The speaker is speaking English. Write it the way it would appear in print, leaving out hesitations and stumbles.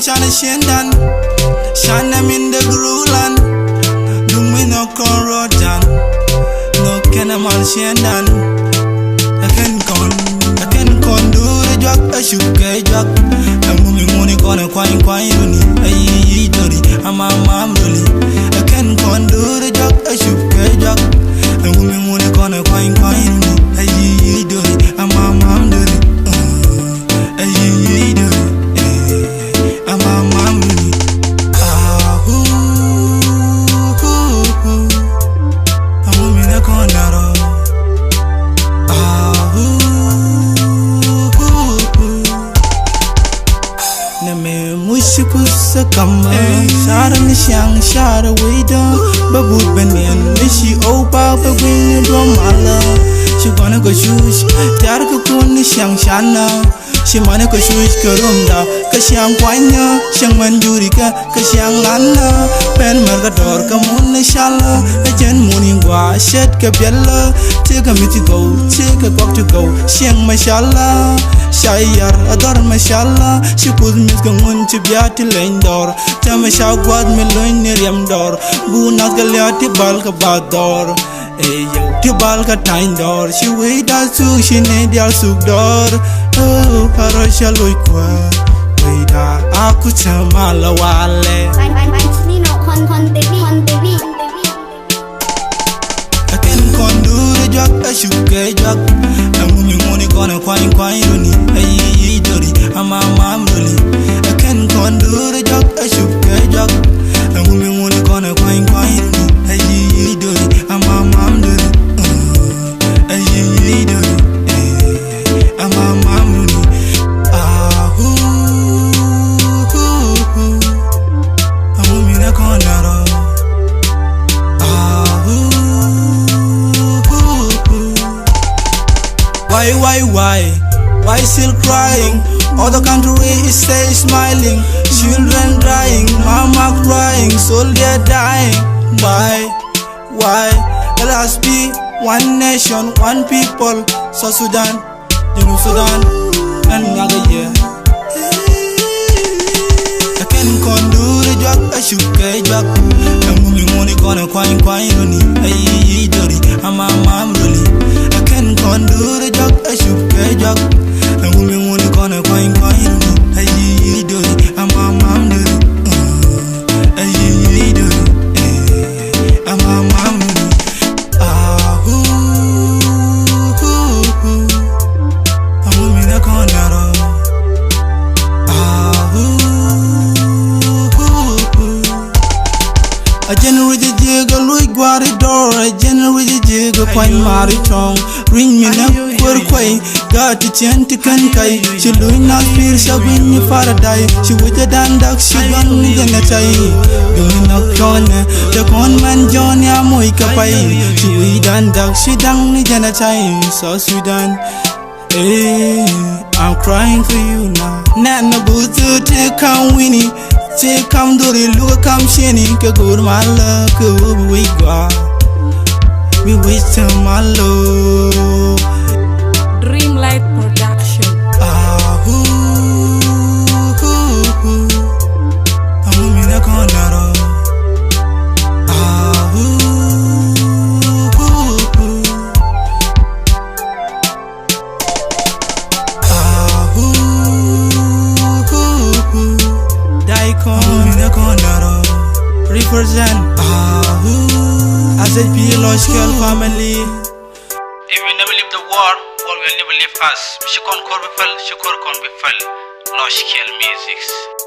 shana shendan, shana min the grulan. Do me no corrodan, no can a man shendan. I can do the job, I should get job. I'm moving money gonna quine uni. Ay, dirty, I'm a mom really. I can do the job, I should get job. I'm moving money gonna quine uni. Ay, dirty, I'm a mom dirty. Ay, dirty, I'm a mom really. I'm moving a corner. Mushikusa kama shara ni shang shara wida babut banian mishi opa babin dromala she wanna go shush tar ko kun shang shana she mana ko shush karumda ka shang kwanya shang manjuri ka shang lana pen marga dor ka mun shala jen muni gwa shet ka bella take a miti go take a walk to go shang mashallah Shayar ador mashallah she put me gun to be at lendor tama shagwad me loin riam dor bu nas galyati balka bador e yo ti balka tain dor she wait as to she need yal suk dor oh parasha loy kwa wait aku chamala wale Nino con baby I can do the job I should get job I'm moving money gonna quine uni. Ay, dirty, I'm a mom really. I can do the job I should get job. I'm moving money gonna quine uni. Ay, dirty, I'm a mom dirty. Ay, dirty, I'm a mom really. I'm moving a corner. Why still crying? Other country is stay smiling. Children dying, mama crying, soldier dying. Why? Let us be one nation, one people. South Sudan, Junub Sudan, and another year. I can do the job, I should get job. I'm moving money gonna quine uni. Ay, dirty, I'm a mom really. I can do the job, I should get job. I'm moving money gonna quine uni. Ay, dirty, I'm a mom dirty. Ay, dirty, I'm a mom really. I'm moving a corner. A general jiggle, Louis Guaridor, a general jiggle, Quine Maritong, ring me up, Quirquay, got to chant to Kankai, she doing not feel so win you Faraday, she with a dandak, she gun in a tie, doing not corner, the conman Johnny Amoika Pai, she with dandak, she down in a time, South Sudan. Hey, I'm crying for you now. Nana Buzu take on Winnie. Take come do the look come shining ke good my luck we go we wait till my love Dreamlight Production I'm in a corner represent SHP Logical family. If we never leave the war will never leave us. Shikon Korbefel, Shikor Konbefel, Logical Musics.